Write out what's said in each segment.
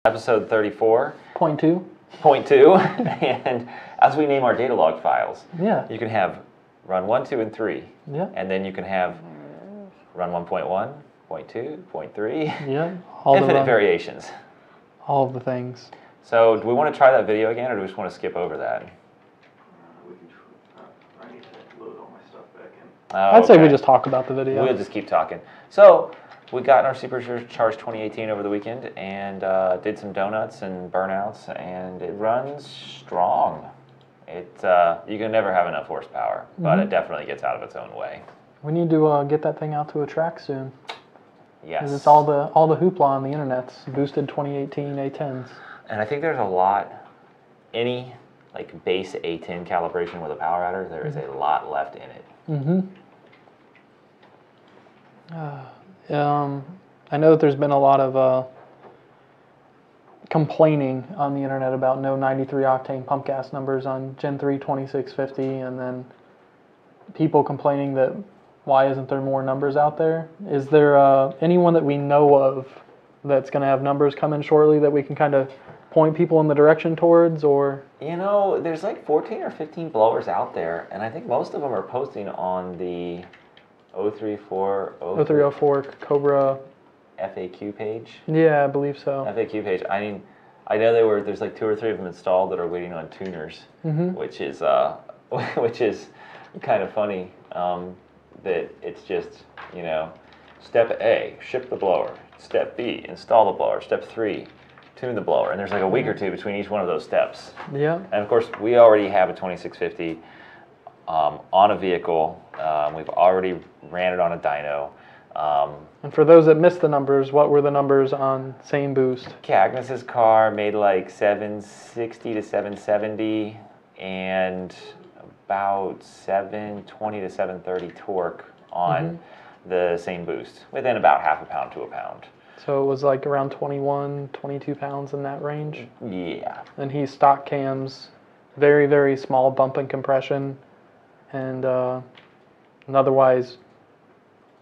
Episode 34. Point two. And as we name our data log files, you can have run 1, 2, and 3. Yeah. And then you can have run 1.1, 0.2, 0.3. Yeah. Infinite variations. All of the things. So do we want to try that video again, or do we just want to skip over that? I need to load all my stuff back in. Oh, I'd say we just talk about the video. We'll just keep talking. So we got in our Supercharger 2018 over the weekend and did some donuts and burnouts, and it runs strong. You can never have enough horsepower, but it definitely gets out of its own way. We need to get that thing out to a track soon. Yes. 'Cause it's all the hoopla on the internet's boosted 2018 A10s. And I think there's a lot, any like base A10 calibration with a power adder, there is a lot left in it. I know that there's been a lot of complaining on the internet about no 93 octane pump gas numbers on Gen 3 2650, and then people complaining that why isn't there more numbers out there? Is there anyone that we know of that's going to have numbers coming shortly that we can kind of point people in the direction towards, or? You know, there's like 14 or 15 blowers out there, and I think most of them are posting on the 034, 0304 Cobra FAQ page. Yeah, I believe so. FAQ page. I mean, I know there's like 2 or 3 of them installed that are waiting on tuners, which is kind of funny. That it's just, you know, step A, ship the blower. Step B, install the blower. Step 3, tune the blower. And there's like a week or two between each one of those steps. Yeah. And of course, we already have a 2650 on a vehicle. We've already ran it on a dyno. And for those that missed the numbers, what were the numbers on same boost? Agnes's car made like 760 to 770 and about 720 to 730 torque on the same boost, within about half a pound to a pound. So it was like around 21, 22 pounds in that range? Yeah. And he stock cams, very, very small bump and compression, and an otherwise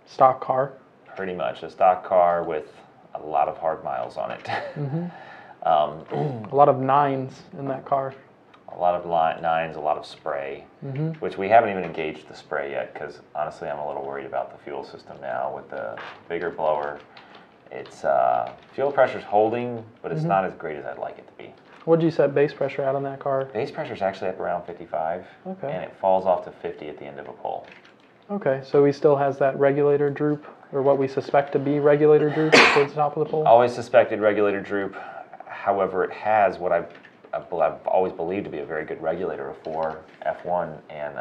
stock car. Pretty much a stock car with a lot of hard miles on it. A lot of 9s in that car. A lot of 9s, a lot of spray, which we haven't even engaged the spray yet, because honestly I'm a little worried about the fuel system now with the bigger blower. It's fuel pressure's holding, but it's not as great as I'd like it to be. What did you set base pressure at on that car? Base pressure's actually up around 55, okay, and it falls off to 50 at the end of a pull. Okay, so he still has that regulator droop, or what we suspect to be regulator droop towards the top of the pole? Always suspected regulator droop. However, it has what I've always believed to be a very good regulator for F1, and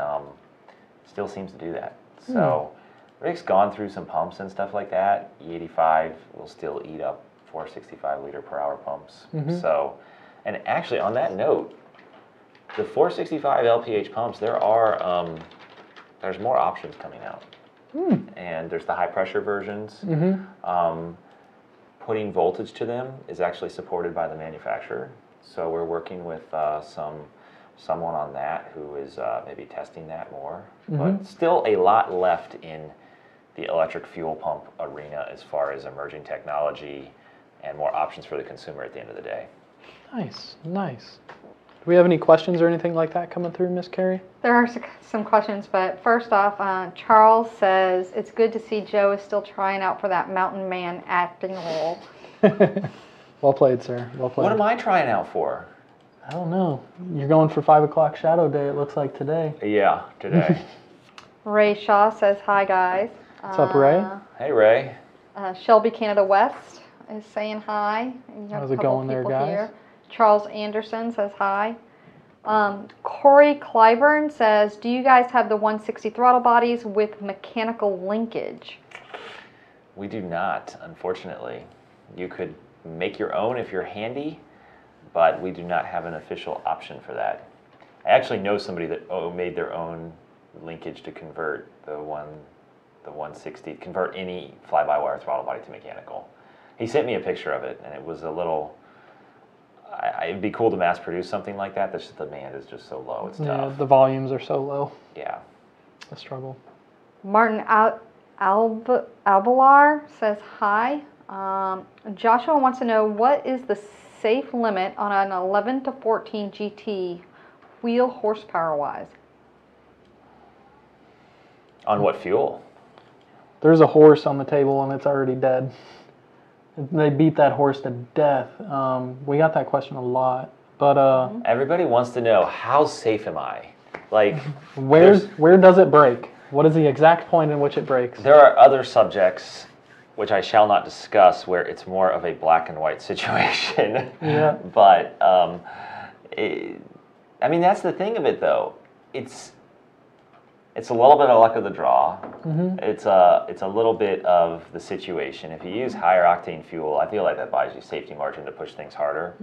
still seems to do that. So Rick's gone through some pumps and stuff like that. E85 will still eat up 465 liter per hour pumps. So, and actually on that note, the 465 LPH pumps, there's more options coming out. And there's the high pressure versions. Putting voltage to them is actually supported by the manufacturer. So we're working with someone on that who is maybe testing that more. But still a lot left in the electric fuel pump arena as far as emerging technology and more options for the consumer at the end of the day. Nice, nice. Do we have any questions or anything like that coming through, Miss Carrie? There are some questions, but first off, Charles says, it's good to see Joe is still trying out for that mountain man acting role. Well played, sir. Well played. What am I trying out for? I don't know. You're going for 5 o'clock shadow day, it looks like today. Yeah, today. Ray Shaw says, hi, guys. What's up, Ray? Hey, Ray. Shelby Canada West is saying hi. How's it going there, guys? Here. Charles Anderson says hi. Corey Clyburn says, do you guys have the 160 throttle bodies with mechanical linkage? We do not, unfortunately. You could make your own if you're handy, but we do not have an official option for that. I actually know somebody that made their own linkage to convert the 160, convert any fly-by-wire throttle body to mechanical. He sent me a picture of it, and it was a little... It'd be cool to mass produce something like that. The demand is just so low. It's tough. Yeah, the volumes are so low. Yeah. A struggle. Martin Albalar says hi. Joshua wants to know, what is the safe limit on an 11 to 14 GT wheel horsepower wise? On what fuel? There's a horse on the table and it's already dead. They beat that horse to death. We got that question a lot, but Everybody wants to know, how safe am I? Like, where does it break? What is the exact point in which it breaks? there are other subjects, which I shall not discuss, where it's more of a black and white situation. Yeah. But, I mean, that's the thing of it, though. It's a little bit of luck of the draw. It's a little bit of the situation. If you use higher octane fuel, I feel like that buys you safety margin to push things harder.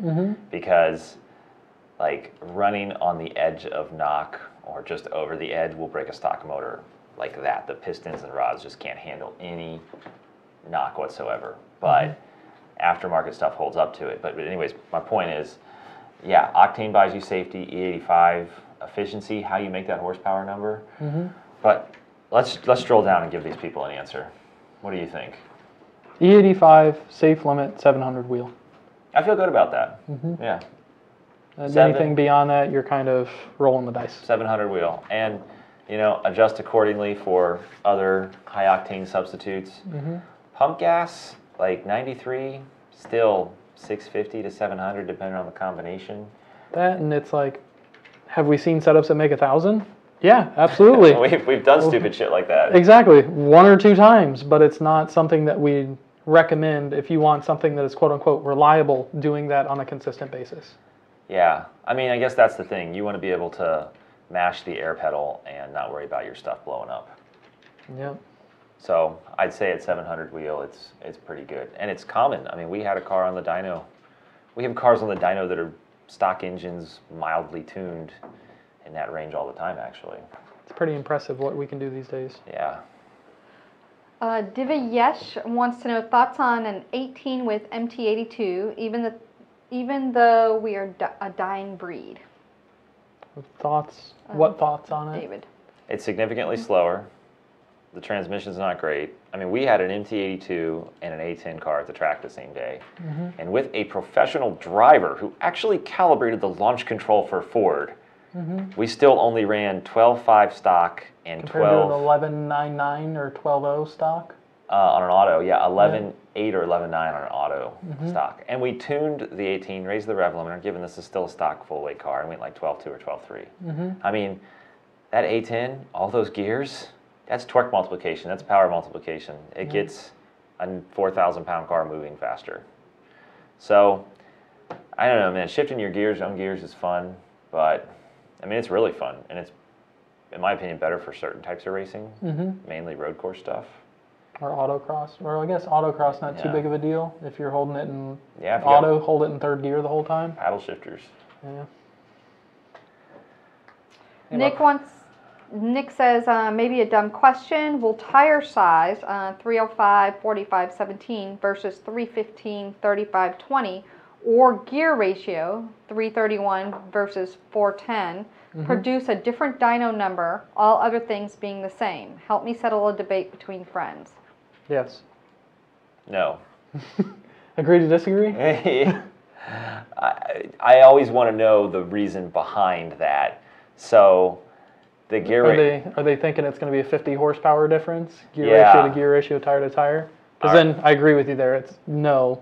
Because, like, running on the edge of knock or just over the edge will break a stock motor like that. The pistons and rods just can't handle any knock whatsoever. But aftermarket stuff holds up to it. But anyways, my point is, yeah, octane buys you safety, E85 efficiency, how you make that horsepower number. But let's drill down and give these people an answer. What do you think? E85 safe limit 700 wheel. I feel good about that. Yeah, Anything beyond that, you're kind of rolling the dice. 700 wheel, and you know, adjust accordingly for other high octane substitutes. Pump gas, like 93, still 650 to 700 depending on the combination. That, and it's like, have we seen setups that make 1,000? Yeah, absolutely. We've done stupid shit like that. Exactly, 1 or 2 times, but it's not something that we recommend if you want something that is quote unquote reliable, doing that on a consistent basis. Yeah, I mean, I guess that's the thing. You want to be able to mash the air pedal and not worry about your stuff blowing up. Yep. So I'd say at 700 wheel, it's pretty good, and it's common. I mean, we had a car on the dyno. We have cars on the dyno that are stock engines, mildly tuned, in that range all the time. Actually, It's pretty impressive what we can do these days. yeah. Divayesh wants to know thoughts on an 18 with MT82, even though we are a dying breed. Thoughts? What thoughts on it? David. It's significantly slower. The transmission's not great. I mean, we had an MT82 and an A10 car at the track the same day. And with a professional driver who actually calibrated the launch control for Ford, we still only ran 12.5 stock and Compared to an 12 11.99 or 12.0 stock? on an auto. Yeah, 11.8 or 11.9 on an auto stock. And we tuned the 18, raised the rev limiter, given this is still a stock full weight car, and went like 12.2 or 12.3. I mean, that A10, all those gears, that's torque multiplication, that's power multiplication. It gets a 4,000 pound car moving faster. So, I don't know, man, shifting your gears on gears is fun, but I mean, it's really fun, and it's, in my opinion, better for certain types of racing, mainly road course stuff. Or autocross. Or I guess autocross not too Yeah. big of a deal if you're holding it in Yeah, if you got auto, hold it in third gear the whole time. paddle shifters. Yeah. Nick says, maybe a dumb question. Will tire size 305, 45, 17 versus 315, 35, 20 or gear ratio 331 versus 410 produce a different dyno number, all other things being the same? Help me settle a debate between friends. Yes. No. Agree to disagree? I always want to know the reason behind that. So, the gear Are they thinking it's going to be a 50 horsepower difference? Gear Yeah. ratio to gear ratio, tire to tire? Because then I agree with you there. It's no.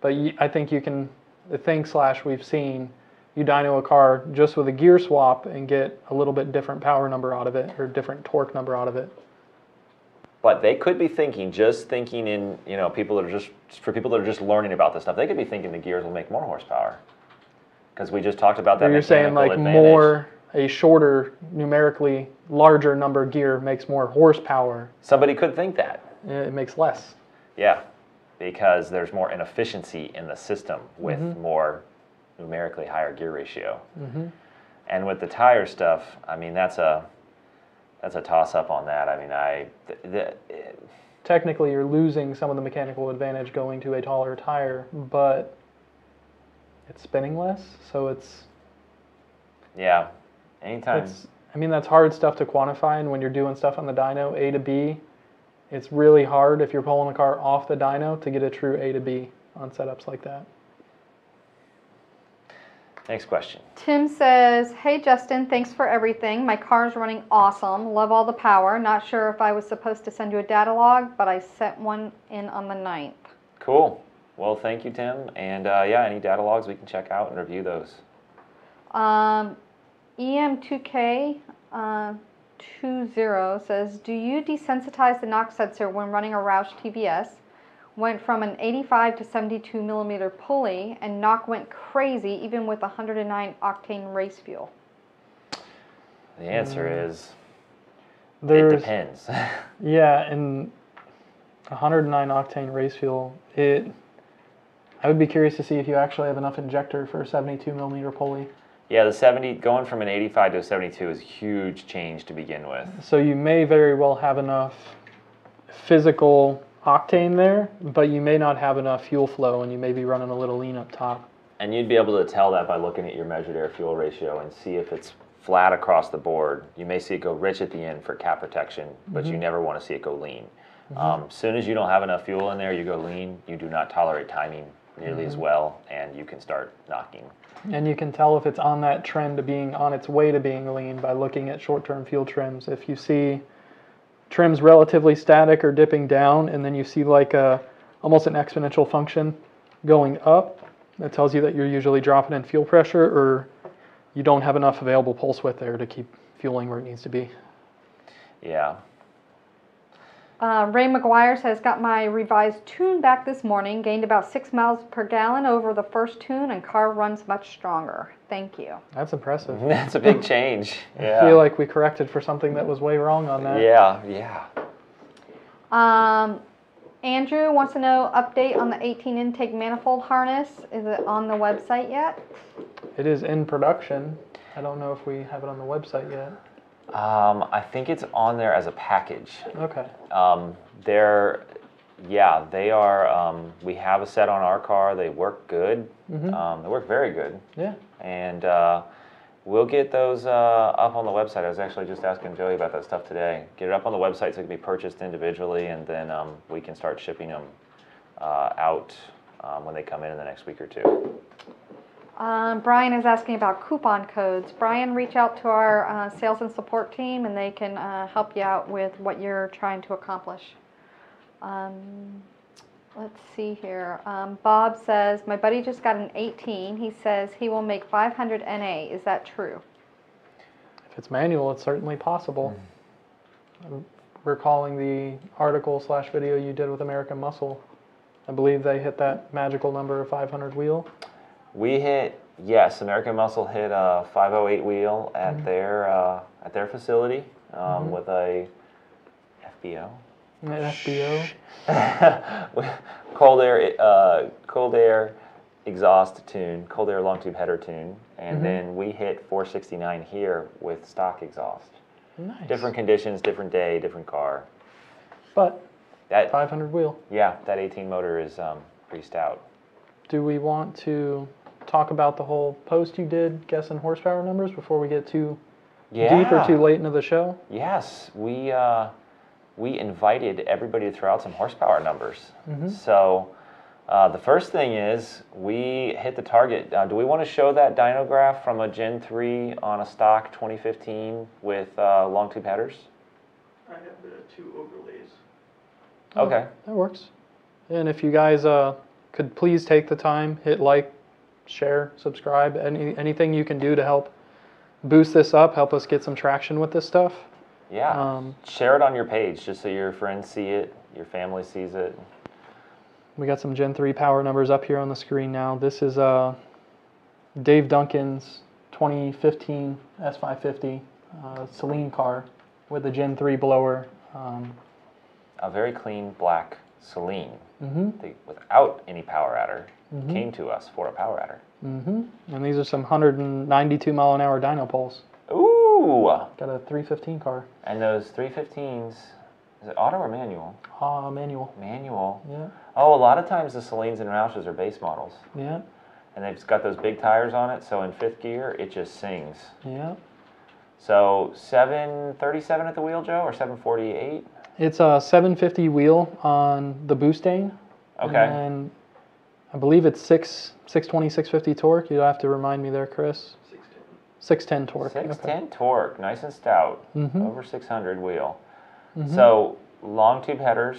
But I think you can, the thing / we've seen, you dyno a car just with a gear swap and get a little bit different power number out of it or different torque number out of it. But they could be thinking in, you know, people that are just learning about this stuff, they could be thinking the gears will make more horsepower. Because we just talked about that. Or you're saying like advantage. a shorter, numerically larger number of gear makes more horsepower. Somebody could think that. It makes less. Yeah, because there's more inefficiency in the system with more numerically higher gear ratio. And with the tire stuff, I mean, that's a toss-up on that. I mean, Technically, you're losing some of the mechanical advantage going to a taller tire, but it's spinning less, so it's... Yeah, anytime. I mean, that's hard stuff to quantify, and when you're doing stuff on the dyno, A to B, it's really hard if you're pulling the car off the dyno to get a true A to B on setups like that. Next question. Tim says, hey Justin, thanks for everything. My car's running awesome. Love all the power. Not sure if I was supposed to send you a data log, but I sent one in on the 9th. Cool. Well, thank you, Tim. And yeah, any data logs we can check out and review those. EM2K 20 says, do you desensitize the knock sensor when running a Roush TBS? Went from an 85 to 72 millimeter pulley, and knock went crazy even with 109 octane race fuel. The answer is, it There's, depends. yeah, and 109 octane race fuel, I would be curious to see if you actually have enough injector for a 72 millimeter pulley. Yeah, the 70, going from an 85 to a 72 is a huge change to begin with. So you may very well have enough physical octane there, but you may not have enough fuel flow, and you may be running a little lean up top. And you'd be able to tell that by looking at your measured air-fuel ratio and see if it's flat across the board. You may see it go rich at the end for cap protection, but you never want to see it go lean. As soon as you don't have enough fuel in there, you go lean, you do not tolerate timing nearly as well, and you can start knocking. And you can tell if it's on that trend to being on its way to being lean by looking at short-term fuel trims. If you see trims relatively static or dipping down, and then you see like almost an exponential function going up, that tells you that you're usually dropping in fuel pressure, or you don't have enough available pulse width there to keep fueling where it needs to be. Yeah. Ray McGuire says, got my revised tune back this morning, gained about 6 miles per gallon over the first tune, and car runs much stronger. Thank you. That's impressive. That's a big change. Yeah. I feel like we corrected for something that was way wrong on that. Yeah, yeah. Andrew wants to know update on the 18 intake manifold harness. Is it on the website yet? It is in production. I don't know if we have it on the website yet. I think it's on there as a package. Okay. They are, we have a set on our car. They work good. They work very good. Yeah. And we'll get those up on the website. I was actually just asking Joey about that stuff today. Get it up on the website so it can be purchased individually, and then we can start shipping them out when they come in the next week or two. Brian is asking about coupon codes. Brian, reach out to our sales and support team, and they can help you out with what you're trying to accomplish. Let's see here. Bob says, my buddy just got an 18. He says he will make 500 NA. Is that true? If it's manual, it's certainly possible. Recalling the article/video you did with American Muscle, I believe they hit that magical number of 500 wheel. We hit, yes, American Muscle hit a 508 wheel at their facility with a FBO. An FBO. cold air exhaust tune, cold air long tube header tune, and then we hit 469 here with stock exhaust. Nice. Different conditions, different day, different car. But That 500 wheel. Yeah, that 18 motor is pretty stout. Do we want to talk about the whole post you did guessing horsepower numbers before we get too deep or too late into the show? Yes, we invited everybody to throw out some horsepower numbers. So the first thing is we hit the target. Do we want to show that dyno graph from a Gen 3 on a stock 2015 with long tube headers? I have the 2 overlays. Okay. That works. And if you guys could please take the time, hit like, share, subscribe, anything you can do to help boost this up, help us get some traction with this stuff. Yeah, share it on your page just so your friends see it, your family sees it. We got some Gen 3 power numbers up here on the screen now. This is Dave Duncan's 2015 S550 Celine car with a Gen 3 blower. A very clean black Celine without any power adder came to us for a power adder. And these are some 192 mile an hour dyno pulse. Ooh! Got a 315 car. And those 315s, is it auto or manual? Manual. Manual. Yeah. Oh, a lot of times the Celines and Roushes are base models. Yeah. And they've got those big tires on it, so in 5th gear, it just sings. Yeah. So 737 at the wheel, Joe, or 748? It's a 750 wheel on the Boostane. Okay. And I believe it's 620, 650 torque. You'll have to remind me there, Chris. 610 torque. 610 torque, nice and stout, over 600 wheel. Mm-hmm. So long tube headers.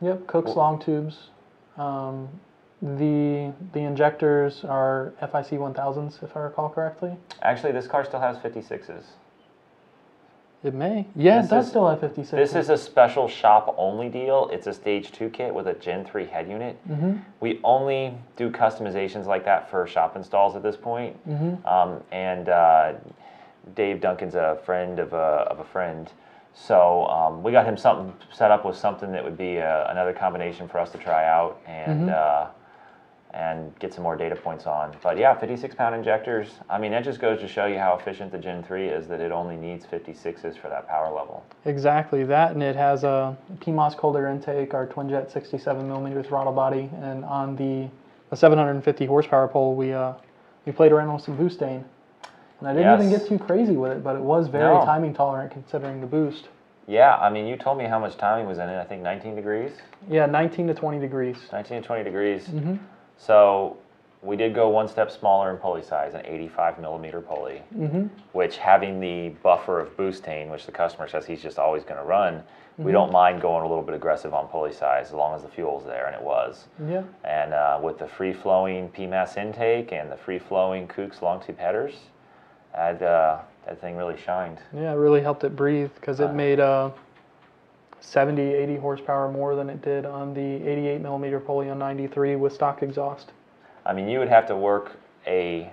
Yep, Cook's long tubes. The injectors are FIC 1000s, if I recall correctly. Actually, this car still has 56s. It may. Yeah, This it does is- still have 56s. This is a special shop only deal. It's a stage 2 kit with a Gen 3 head unit. We only do customizations like that for shop installs at this point. Dave Duncan's a friend of a friend. So we got him something set up with something that would be another combination for us to try out and get some more data points on. But yeah, 56-pound injectors. I mean, that just goes to show you how efficient the Gen 3 is, that it only needs 56s for that power level. Exactly that, and it has a PMOS cold air intake, our twin jet 67mm throttle body, and on the 750 horsepower pole, we played around with some boostane. And I didn't even get too crazy with it, but it was very timing tolerant considering the boost. Yeah, I mean, you told me how much timing was in it. I think 19 degrees? Yeah, 19 to 20 degrees. 19 to 20 degrees. So we did go one step smaller in pulley size, an 85mm pulley, which having the buffer of boostane, which the customer says he's just always going to run, we don't mind going a little bit aggressive on pulley size as long as the fuel's there, and it was. Yeah. And with the free-flowing PMAS intake and the free-flowing Kooks long tube headers, that thing really shined. Yeah, it really helped it breathe because it made 70, 80 horsepower more than it did on the 88mm pulley on 93 with stock exhaust. I mean, you would have to work a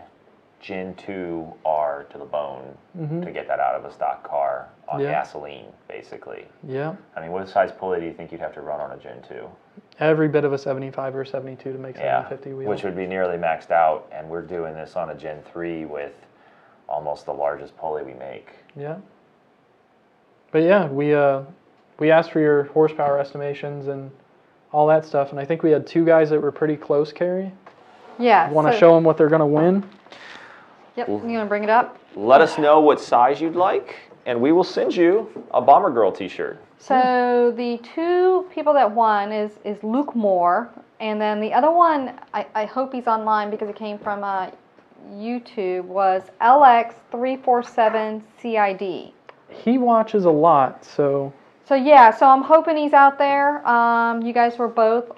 Gen 2R to the bone to get that out of a stock car on gasoline, basically. Yeah. I mean, what size pulley do you think you'd have to run on a Gen 2? Every bit of a 75 or 72 to make 750 wheel. Which would be nearly maxed out, and we're doing this on a Gen 3 with almost the largest pulley we make. Yeah. But yeah, we asked for your horsepower estimations and all that stuff, and I think we had two guys that were pretty close, Carrie. Yeah. Want to show them what they're going to win? Yep, you want to bring it up? Let us know what size you'd like, and we will send you a Bomber Girl t-shirt. So the two people that won is Luke Moore, and then the other one, I hope he's online because it came from YouTube, was LX347CID. He watches a lot, so... So yeah, so I'm hoping he's out there. You guys were both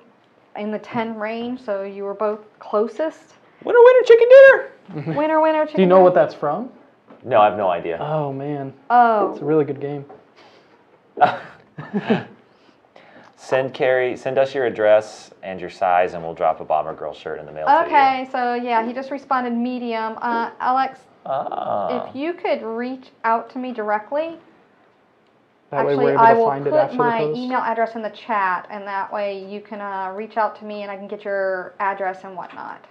in the 10 range, so you were both closest. Winner, winner, chicken dinner! Winner, winner, chicken Do you know dinner. what that's from? No, I have no idea. Oh, man. Oh. It's a really good game. Send us your address and your size, and we'll drop a Bomber Girl shirt in the mail to you. Okay, so yeah, he just responded medium. Alex, if you could reach out to me directly. That way Actually, we're able I to will find it put after the my post. email address in the chat, and that way you can reach out to me, and I can get your address and whatnot.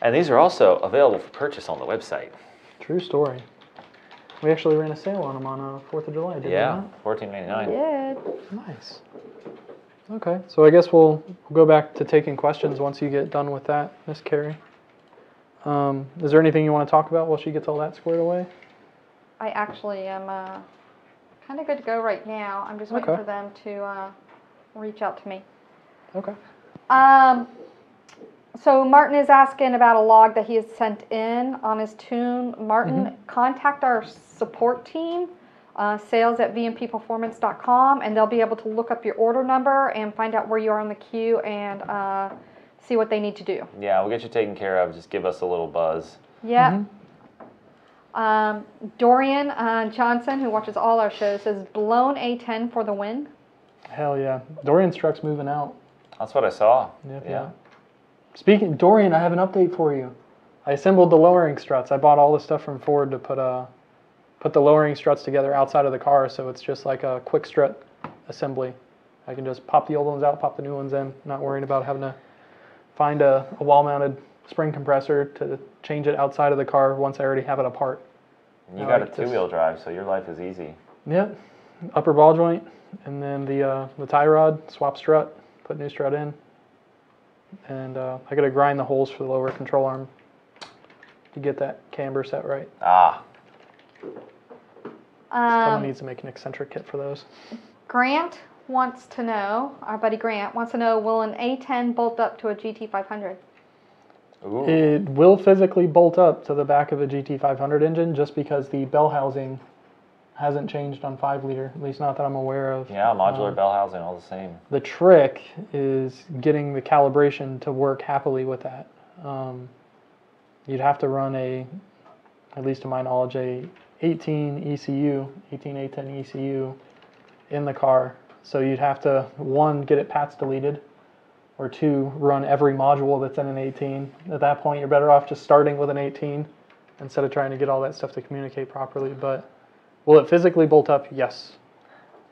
And these are also available for purchase on the website. True story. We actually ran a sale on them on 4th of July, didn't we not? $14.99. Good. Nice. Okay, so I guess we'll go back to taking questions once you get done with that, Miss Carrie. Is there anything you want to talk about while she gets all that squared away? I actually am kind of good to go right now. I'm just waiting for them to reach out to me. Okay. So Martin is asking about a log that he has sent in on his tune. Martin, contact our support team, sales at VMPPerformance.com, and they'll be able to look up your order number and find out where you are in the queue and see what they need to do. Yeah, we'll get you taken care of. Just give us a little buzz. Yep. Dorian Johnson, who watches all our shows, says blown A10 for the win. Hell yeah. Dorian's truck's moving out. That's what I saw. Yep, yeah. Speaking, Dorian, I have an update for you. I assembled the lowering struts. I bought all the stuff from Ford to put the lowering struts together outside of the car, so it's just like a quick strut assembly. I can just pop the old ones out, pop the new ones in, not worrying about having to find a wall-mounted spring compressor to change it outside of the car once I already have it apart. You got a two-wheel drive, so your life is easy. Yep. Upper ball joint, and then the tie rod, swap strut, put new strut in. And I got to grind the holes for the lower control arm to get that camber set right. Ah. Someone needs to make an eccentric kit for those. Grant wants to know, our buddy Grant wants to know, will an A10 bolt up to a GT500? Ooh. It will physically bolt up to the back of a GT500 engine just because the bell housing hasn't changed on 5-liter, at least not that I'm aware of. Yeah, modular bell housing, all the same. The trick is getting the calibration to work happily with that. You'd have to run at least to my knowledge, a 18 ECU, 18 A10 ECU in the car. So you'd have to, 1, get it PATS deleted, or 2, run every module that's in an 18. At that point, you're better off just starting with an 18 instead of trying to get all that stuff to communicate properly. But will it physically bolt up? Yes.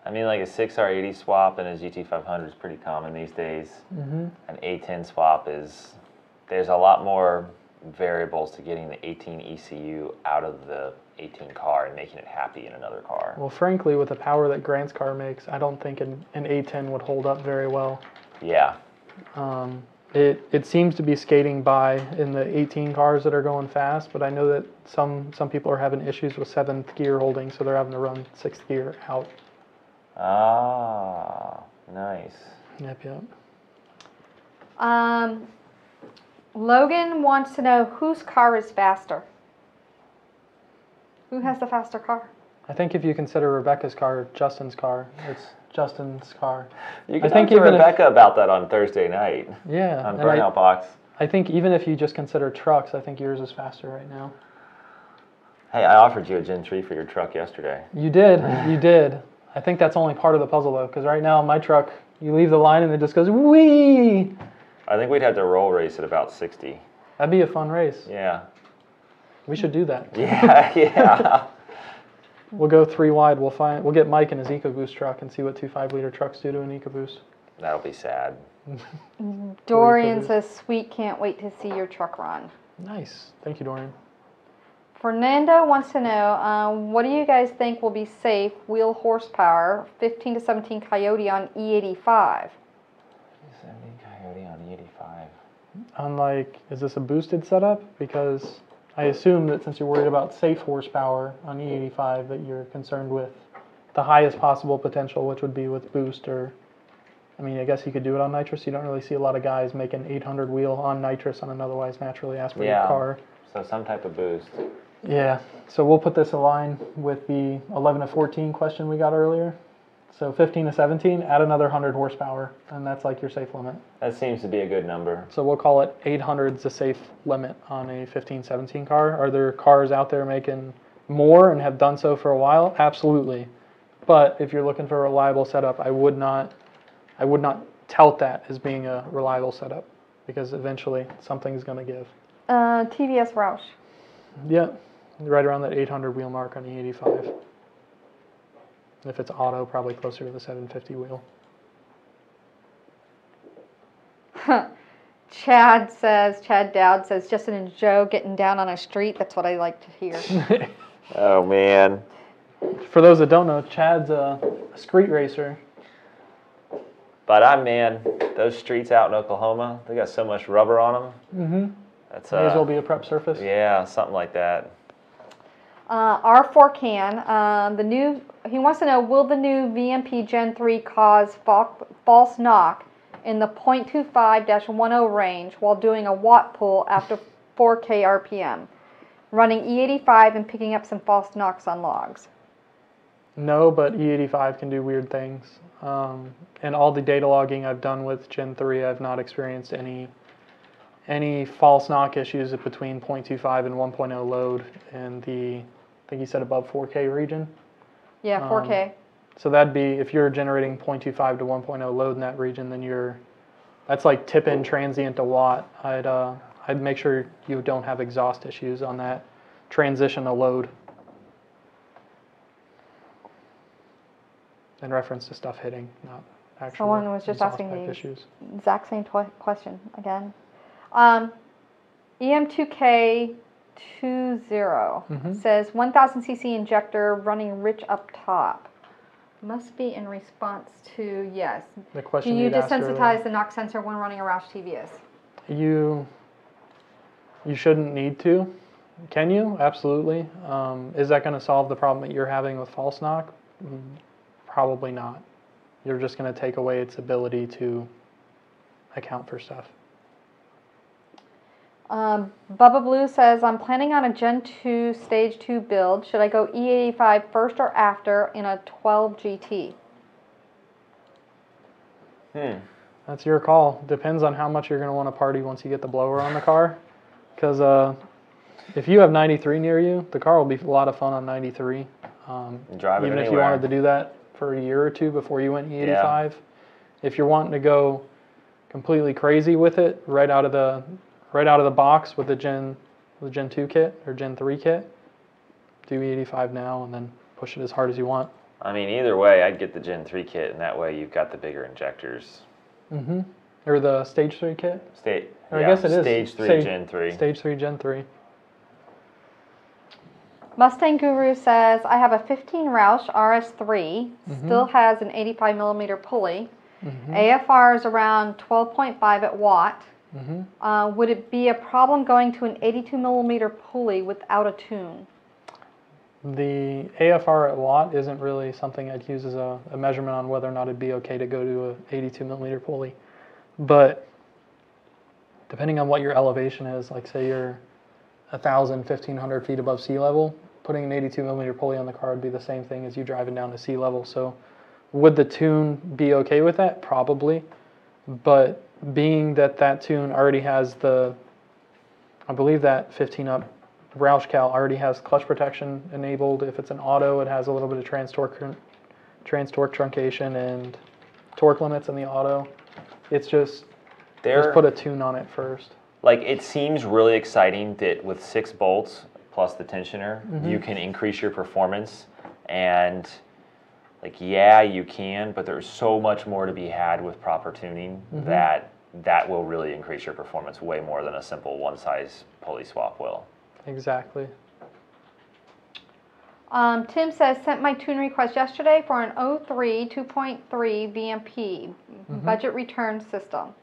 I mean, like a 6R80 swap in a GT500 is pretty common these days. An A10 swap is, there's a lot more variables to getting the 18 ECU out of the 18 car and making it happy in another car. Well, frankly, with the power that Grant's car makes, I don't think an A10 would hold up very well. Yeah. It seems to be skating by in the 18 cars that are going fast, but I know that some people are having issues with 7th gear holding, so they're having to run 6th gear out. Ah, nice. Yep. Logan wants to know whose car is faster. Who has the faster car? I think if you consider Rebecca's car Justin's car, it's Justin's car. You can I think talk to even Rebecca about that on Thursday night Yeah. on and Burnout Box. I think even if you just consider trucks, I think yours is faster right now. Hey, I offered you a Gen 3 for your truck yesterday. You did. I think that's only part of the puzzle though, because right now my truck, you leave the line and it just goes wee. I think we'd have to roll race at about 60. That'd be a fun race. Yeah. We should do that. Yeah. We'll go 3 wide. We'll get Mike in his EcoBoost truck and see what 2 5-liter trucks do to an EcoBoost. That'll be sad. Dorian says, sweet, can't wait to see your truck run. Nice. Thank you, Dorian. Fernando wants to know, what do you guys think will be safe wheel horsepower, 15 to 17 Coyote on E85? 17 Coyote on E85. Unlike, is this a boosted setup? Because I assume that since you're worried about safe horsepower on E85 that you're concerned with the highest possible potential, which would be with boost or, I mean, I guess you could do it on nitrous. You don't really see a lot of guys making 800 wheel on nitrous on an otherwise naturally aspirated car. So some type of boost. Yeah, so we'll put this in line with the 11 to 14 question we got earlier. So 15 to 17, add another 100 horsepower, and that's like your safe limit. That seems to be a good number. So we'll call it 800 is the safe limit on a 15, 17 car. Are there cars out there making more and have done so for a while? Absolutely. But if you're looking for a reliable setup, I would not tout that as being a reliable setup, because eventually something's going to give. TVS Roush. Yeah, right around that 800 wheel mark on the 85. If it's auto, probably closer to the 750 wheel. Chad Dowd says, Justin and Joe getting down on a street. That's what I like to hear. Oh, man. For those that don't know, Chad's a street racer. But man, those streets out in Oklahoma, they got so much rubber on them. Mm-hmm. That's May as well be a prep surface. Yeah, something like that. R4 can, he wants to know, will the new VMP Gen 3 cause false knock in the 0.25-10 range while doing a watt pull after 4K RPM, running E85 and picking up some false knocks on logs? No, but E85 can do weird things. And all the data logging I've done with Gen 3, I've not experienced any false knock issues between 0.25 and 1.0 load in the, I think you said above 4K region. Yeah, 4K. So that'd be, if you're generating 0.25 to 1.0 load in that region, then that's like tip-in transient to watt. I'd make sure you don't have exhaust issues on that transition to load. In reference to stuff hitting, not actual Someone was just exhaust asking pipe the issues. exact same question again. EM2K20 says 1000cc injector running rich up top. Must be in response to, yes. The question Do you you'd asked desensitize earlier. the knock sensor when running a Roush TVS? You shouldn't need to. Can you? Absolutely. Is that going to solve the problem that you're having with false knock? Probably not. you're just going to take away its ability to account for stuff. Bubba Blue says, I'm planning on a Gen 2 Stage 2 build. Should I go E85 first or after in a 12 GT? That's your call. Depends on how much you're going to want to party once you get the blower on the car. Because if you have 93 near you, the car will be a lot of fun on 93. Drive it even if you anywhere. wanted to do that for a year or two before you went E85. Yeah. If you're wanting to go completely crazy with it right out of the box with the Gen 2 kit or Gen 3 kit, do E85 now and then push it as hard as you want. I mean, either way, I'd get the Gen 3 kit, and that way you've got the bigger injectors. Mm-hmm. Or the Stage 3 kit? I guess it is. Stage 3, Gen 3. Stage 3, Gen 3. Mustang Guru says, I have a 15 Roush RS3, still has an 85 millimeter pulley. AFR is around 12.5 at watt. Would it be a problem going to an 82 millimeter pulley without a tune? The AFR at watt isn't really something I'd use as a measurement on whether or not it'd be okay to go to a 82 millimeter pulley. But depending on what your elevation is, like say you're 1,000, 1,500 feet above sea level, putting an 82 millimeter pulley on the car would be the same thing as you driving down to sea level. So would the tune be okay with that? Probably. But being that that tune already has I believe that 15 up Roush Cal already has clutch protection enabled. If it's an auto, it has a little bit of trans torque truncation and torque limits in the auto. It's just put a tune on it first. Like, it seems really exciting that with 6 bolts plus the tensioner, you can increase your performance. And like, yeah, you can, but there's so much more to be had with proper tuning that will really increase your performance way more than a simple one-size pulley swap will. Exactly. Tim says, sent my tune request yesterday for an 03 2.3 VMP budget return system.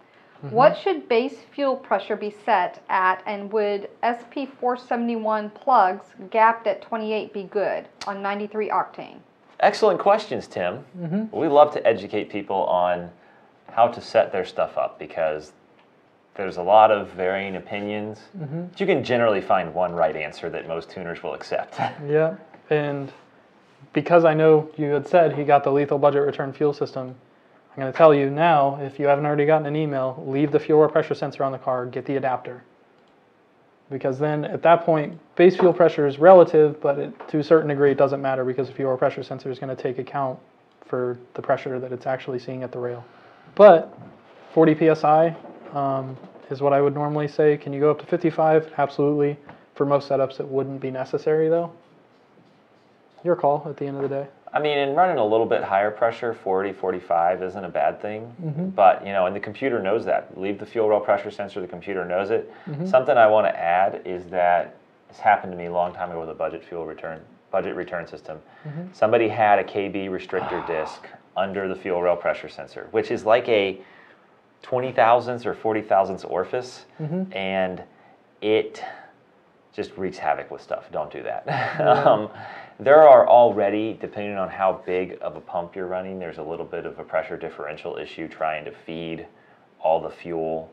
What should base fuel pressure be set at, and would SP471 plugs gapped at 28 be good on 93 octane? Excellent questions, Tim. We love to educate people on how to set their stuff up because there's a lot of varying opinions. But you can generally find one right answer that most tuners will accept. Yeah, and because I know you had said he got the lethal budget return fuel system, I'm going to tell you now, if you haven't already gotten an email, leave the fuel air pressure sensor on the car, get the adapter. Because then at that point, base fuel pressure is relative, but to a certain degree it doesn't matter because the fuel air pressure sensor is going to take account for the pressure that it's actually seeing at the rail. But 40 psi is what I would normally say. Can you go up to 55? Absolutely. For most setups, it wouldn't be necessary though. Your call at the end of the day. I mean, and running a little bit higher pressure, 40, 45 isn't a bad thing. But, you know, and the computer knows that. Leave the fuel rail pressure sensor, the computer knows it. Something I want to add is that this happened to me a long time ago with a budget return system. Somebody had a KB restrictor disc under the fuel rail pressure sensor, which is like a 20 thousandths or 40 thousandths orifice, and it just wreaks havoc with stuff. Don't do that. There are already, depending on how big of a pump you're running, there's a little bit of a pressure differential issue trying to feed all the fuel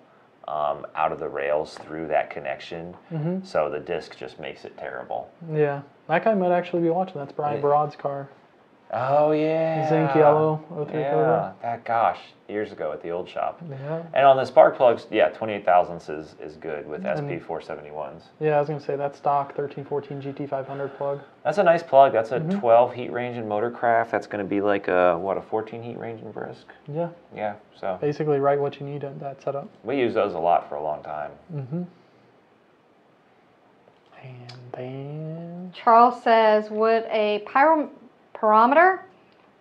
out of the rails through that connection. So the disc just makes it terrible. Yeah, that guy might actually be watching. That's Brian Barad's car. Oh, yeah. Zinc yellow 03 Yeah, that, gosh, years ago at the old shop. Yeah. And on the spark plugs, yeah, 28 thousandths is good with SP471s. Yeah, I was going to say that stock 1314 GT500 plug. That's a nice plug. That's a 12 heat range in Motorcraft. That's going to be like a 14 heat range in Brisk? Yeah. Yeah, so. Basically right what you need in that setup. We use those a lot for a long time. And then... Charles says, would a pyrometer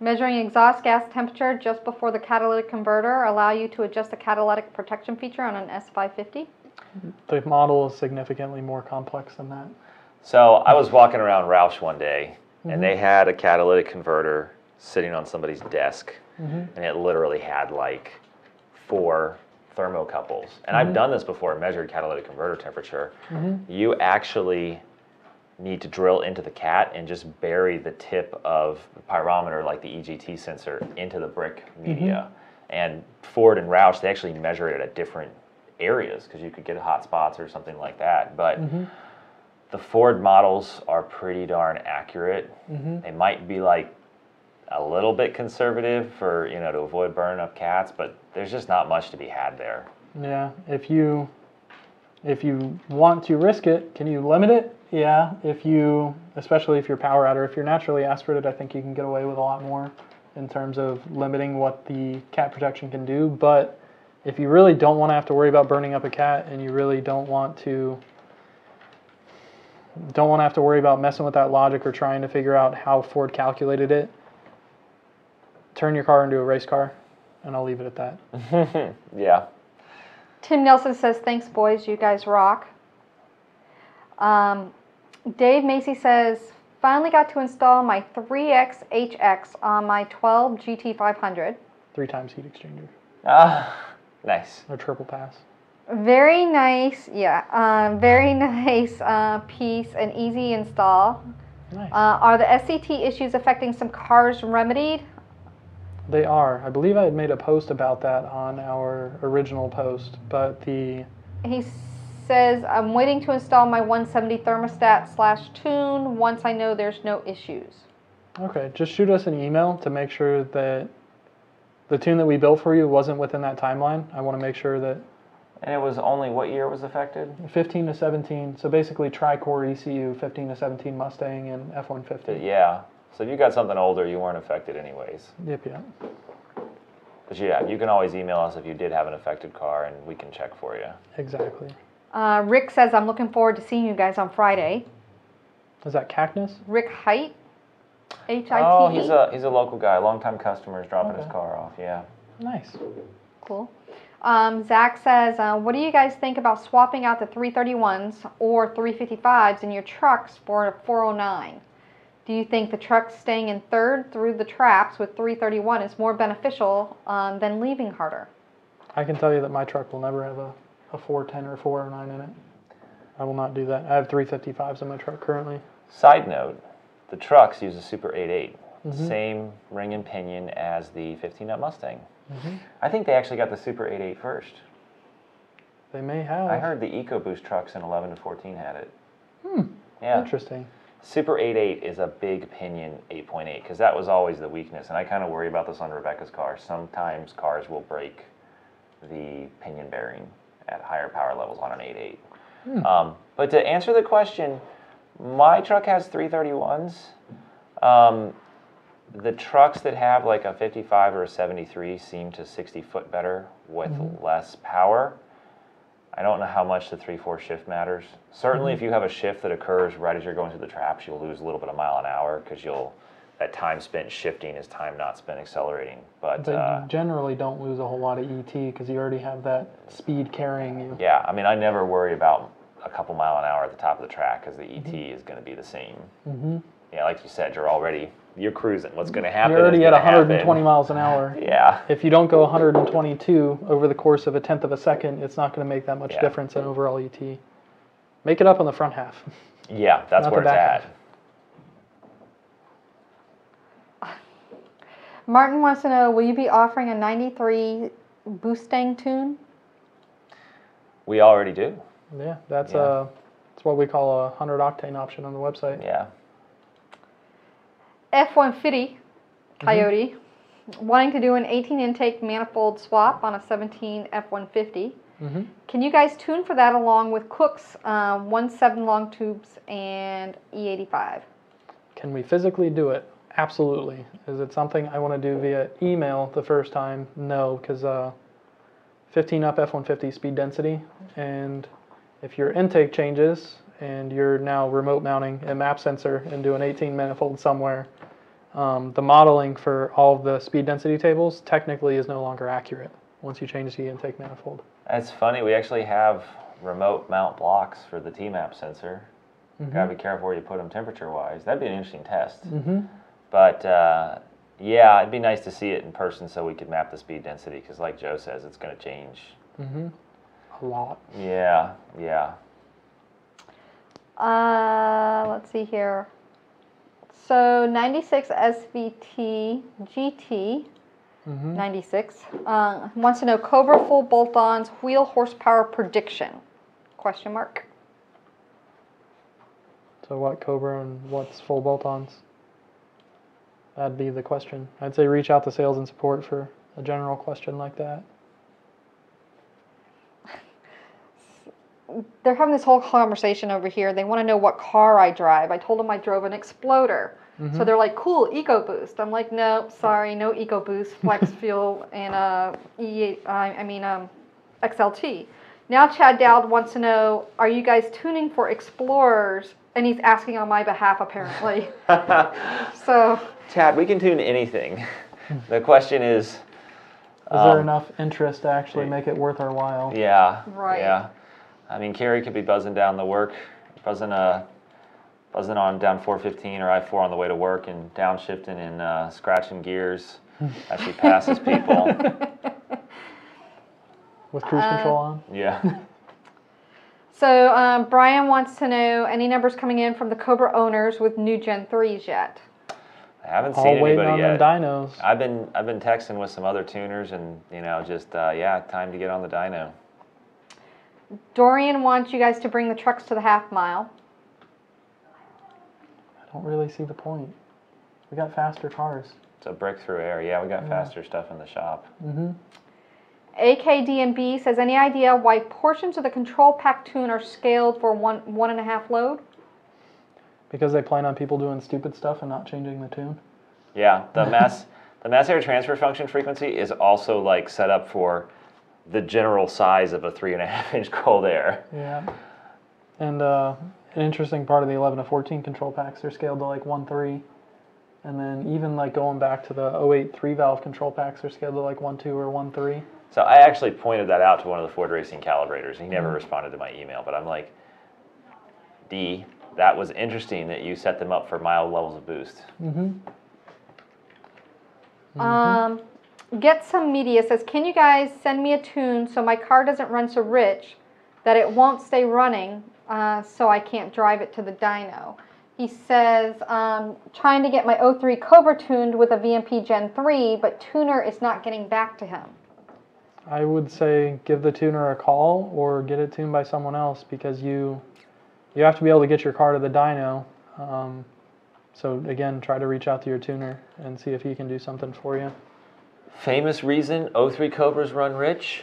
measuring exhaust gas temperature just before the catalytic converter allow you to adjust the catalytic protection feature on an S550? The model is significantly more complex than that. So I was walking around Roush one day, and they had a catalytic converter sitting on somebody's desk, and it literally had like 4 thermocouples. And I've done this before, measured catalytic converter temperature. You actually need to drill into the cat and just bury the tip of the pyrometer, like the EGT sensor, into the brick media. And Ford and Roush, they actually measure it at different areas because you could get hot spots or something like that. But the Ford models are pretty darn accurate. They might be like a little bit conservative for, you know, to avoid burning up cats, but there's just not much to be had there. Yeah, if you want to risk it, can you limit it? Yeah, especially if you're power out or if you're naturally aspirated, I think you can get away with a lot more in terms of limiting what the cat protection can do. But if you really don't want to have to worry about burning up a cat and you really don't want to have to worry about messing with that logic or trying to figure out how Ford calculated it, turn your car into a race car, and I'll leave it at that. Yeah. Tim Nelson says, thanks, boys. You guys rock. Dave Macy says, finally got to install my 3X HX on my 12 GT500. 3 times heat exchanger. Nice. A triple pass. Very nice, yeah. Very nice piece, an easy install. Nice. Are the SCT issues affecting some cars remedied? They are. I believe I had made a post about that on our original post, but He says, I'm waiting to install my 170 thermostat / tune once I know there's no issues. Okay, just shoot us an email to make sure that the tune that we built for you wasn't within that timeline. I want to make sure that... And it was only, what year was affected? 15 to 17, so basically tri-core ECU, 15 to 17 Mustang and F-150. Yeah. So if you got something older, you weren't affected anyways. Yep. But yeah, you can always email us if you did have an affected car, and we can check for you. Exactly. Rick says, I'm looking forward to seeing you guys on Friday. Is that Cactus? Rick Height? H-I-T-E? Oh, he's a local guy, longtime customer, is dropping his car off, yeah. Nice. Cool. Zach says, what do you guys think about swapping out the 331s or 355s in your trucks for a 409? Do you think the truck staying in third through the traps with 331 is more beneficial than leaving harder? I can tell you that my truck will never have a 410 or 409 in it. I will not do that. I have 355s in my truck currently. Side note, the trucks use a Super 8.8. Same ring and pinion as the 15-nut Mustang. I think they actually got the Super 8.8 first. They may have. I heard the EcoBoost trucks in 11 to 14 had it. Yeah. Interesting. Super 8.8 is a big pinion 8.8 because that was always the weakness, and I kind of worry about this on Rebecca's car. Sometimes cars will break the pinion bearing at higher power levels on an 8.8. But to answer the question, my truck has 331s. The trucks that have like a 55 or a 73 seem to 60 foot better with less power. I don't know how much the 3/4 shift matters. Certainly if you have a shift that occurs right as you're going through the traps, you'll lose a little bit of mile an hour because that time spent shifting is time not spent accelerating. But you generally don't lose a whole lot of ET because you already have that speed carrying you. Yeah, I mean, I never worry about a couple mile an hour at the top of the track because the ET is going to be the same. Yeah, like you said, you're cruising. What's going to happen? You're already at 120 miles an hour. Yeah. If you don't go 122 over the course of a tenth of a second, it's not going to make that much difference in overall ET. Make it up on the front half. Yeah, that's where it's at. Martin wants to know, will you be offering a 93 Mustang tune? We already do. Yeah, that's what we call a 100 octane option on the website. Yeah. F-150 Coyote wanting to do an 18 intake manifold swap on a 17 F-150. Can you guys tune for that along with Cook's 1.7 long tubes and E85? Can we physically do it? Absolutely. Is it something I want to do via email the first time? No, because 15 up F-150 speed density, and if your intake changes and you're now remote mounting a map sensor into an 18 manifold somewhere, the modeling for all of the speed density tables technically is no longer accurate once you change the intake manifold. That's funny. We actually have remote mount blocks for the T-map sensor. Gotta be careful where you put them temperature-wise. That'd be an interesting test. But yeah, it'd be nice to see it in person so we could map the speed density because like Joe says, it's going to change. A lot. Yeah. Let's see here. So 96 SVT GT, 96, wants to know Cobra full bolt-ons, wheel horsepower prediction, question mark. So what Cobra and what's full bolt-ons? That'd be the question. I'd say reach out to sales and support for a general question like that. They're having this whole conversation over here. They want to know what car I drive. I told them I drove an Exploder. So they're like, cool, EcoBoost. I'm like, no, sorry, no EcoBoost, Flex Fuel, and XLT. Now Chad Dowd wants to know, are you guys tuning for Explorers? And he's asking on my behalf, apparently. So, Chad, we can tune anything. The question is there enough interest to actually make it worth our while? Yeah. Right. Yeah. I mean, Carrie could be buzzing down the work, buzzing on down 415 or I-4 on the way to work and downshifting and scratching gears as she passes people. With cruise control on? Yeah. So Brian wants to know any numbers coming in from the Cobra owners with new Gen 3s yet. I haven't All seen waiting anybody on yet. them dynos. I've been texting with some other tuners and just time to get on the dyno. Dorian wants you guys to bring the trucks to the half mile. I don't really see the point. We got faster cars. It's a breakthrough air. Yeah, we got faster stuff in the shop. AKDMB says, any idea why portions of the control pack tune are scaled for 1.5 load? Because they plan on people doing stupid stuff and not changing the tune. Yeah, the mass air transfer function frequency is also like set up for the general size of a 3.5-inch cold air. Yeah. And an interesting part of the 11 to 14 control packs, they're scaled to like 1.3. And then even like going back to the 08 3-valve control packs are scaled to like 1.2 or 1.3. So I actually pointed that out to one of the Ford Racing calibrators. He never responded to my email, but I'm like, D, that was interesting that you set them up for mild levels of boost. Get Some Media says, can you guys send me a tune so my car doesn't run so rich that it won't stay running so I can't drive it to the dyno? He says, trying to get my 03 Cobra tuned with a VMP Gen 3, but tuner is not getting back to him. I would say give the tuner a call or get it tuned by someone else because you have to be able to get your car to the dyno. So again, try to reach out to your tuner and see if he can do something for you. Famous reason 03 Cobras run rich.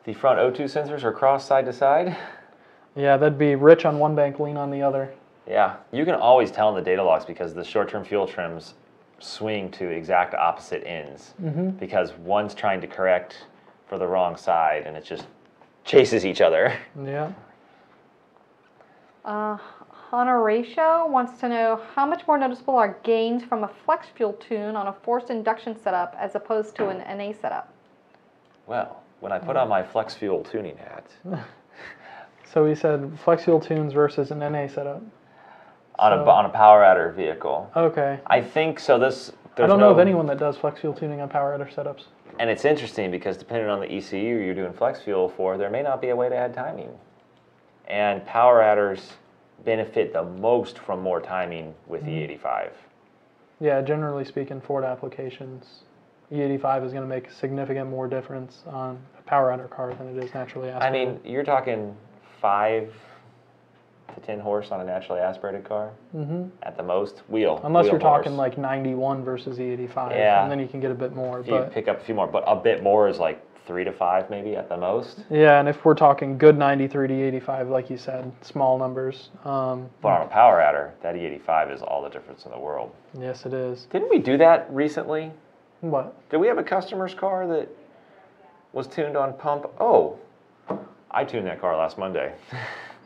The front O2 sensors are crossed side to side. Yeah, that'd be rich on one bank, lean on the other. Yeah, you can always tell in the data logs because the short-term fuel trims swing to exact opposite ends because one's trying to correct for the wrong side and it just chases each other. Yeah. Honoratio wants to know how much more noticeable are gains from a flex fuel tune on a forced induction setup as opposed to an NA setup? Well, when I put on my flex fuel tuning hat. So he said flex fuel tunes versus an NA setup. On a power adder vehicle. Okay. I think so. I don't know of anyone that does flex fuel tuning on power adder setups. And it's interesting because depending on the ECU you're doing flex fuel for, there may not be a way to add timing. And power adders benefit the most from more timing with E85. Yeah, generally speaking, Ford applications, E85 is going to make a significant more difference on a power adder car than it is naturally aspirated. I mean, you're talking 5 to 10 horse on a naturally aspirated car at the most. Unless you're horse. talking like 91 versus E85, Yeah. and then you can get a bit more. You pick up a few more, but a bit more is like 3 to 5 maybe at the most. Yeah, and if we're talking good 93 to 85, like you said, small numbers. But on a power adder, that E85 is all the difference in the world. Yes, it is. Didn't we do that recently? What? Did we have a customer's car that was tuned on pump? Oh, I tuned that car last Monday.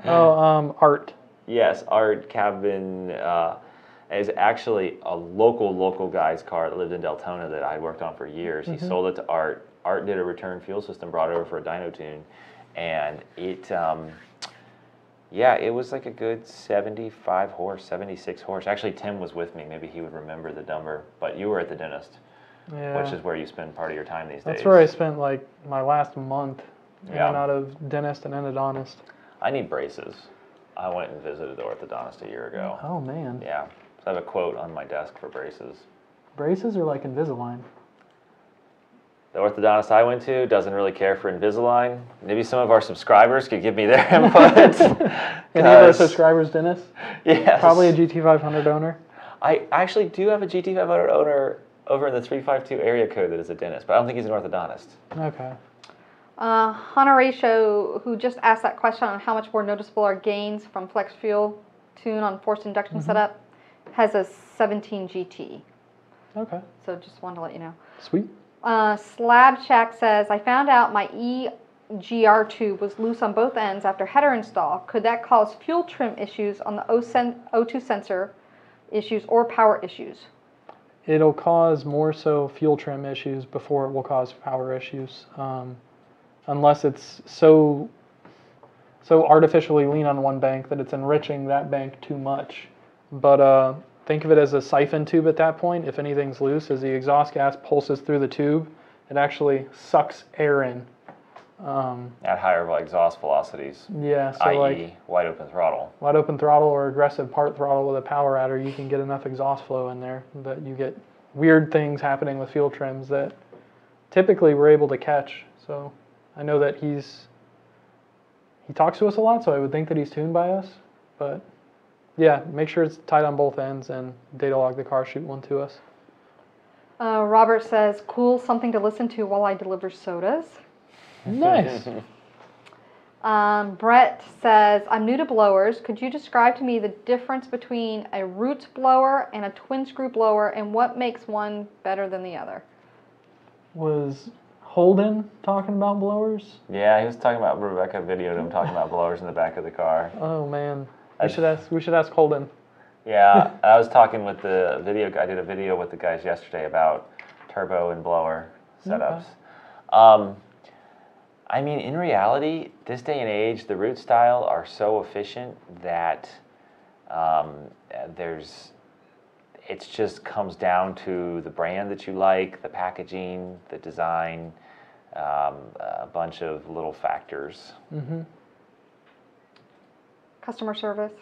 Art. Yes, Art Cabin is actually a local guy's car that lived in Deltona that I worked on for years. He sold it to Art. Art did a return fuel system, brought it over for a dyno tune, and it, it was like a good 75 horse, 76 horse. Actually, Tim was with me. Maybe he would remember the number, but you were at the dentist, which is where you spend part of your time these days. That's where I spent like my last month in Yeah. and out of dentist and endodontist. I need braces. I went and visited the orthodontist a year ago. Oh man. Yeah. So I have a quote on my desk for braces. Braces are like Invisalign. The orthodontist I went to doesn't really care for Invisalign. Maybe some of our subscribers could give me their input. Any of our subscribers, Dennis? Yes. Probably a GT500 owner. I actually do have a GT500 owner over in the 352 area code that is a dentist, but I don't think he's an orthodontist. Okay. Honoratio, who just asked that question on how much more noticeable are gains from flex fuel tune on forced induction setup, has a 17 GT. Okay. So just wanted to let you know. Sweet. Slab Shack says, I found out my EGR tube was loose on both ends after header install. Could that cause fuel trim issues on the O2 sensor issues or power issues? It'll cause more so fuel trim issues before it will cause power issues. Unless it's so artificially lean on one bank that it's enriching that bank too much. But think of it as a siphon tube at that point. If anything's loose, as the exhaust gas pulses through the tube, it actually sucks air in. At higher exhaust velocities. Yeah, so i.e. like wide open throttle. wide open throttle or aggressive part throttle with a power adder, you can get enough exhaust flow in there that you get weird things happening with fuel trims that typically we're able to catch. So I know that he talks to us a lot, so I would think that he's tuned by us. But yeah, make sure it's tight on both ends and data log the car, shoot one to us. Robert says, cool, something to listen to while I deliver sodas. Nice. Brett says, I'm new to blowers. Could you describe to me the difference between a roots blower and a twin screw blower and what makes one better than the other? Was Holden talking about blowers? Yeah, he was talking about, Rebecca videoed him talking about blowers in the back of the car. Oh man, we should ask Holden. Yeah, I was talking with the video guy. I did a video with the guys yesterday about turbo and blower setups. Okay. I mean, in reality, this day and age, the root style are so efficient that it just comes down to the brand that you like, the packaging, the design, a bunch of little factors. Mm-hmm. Customer service.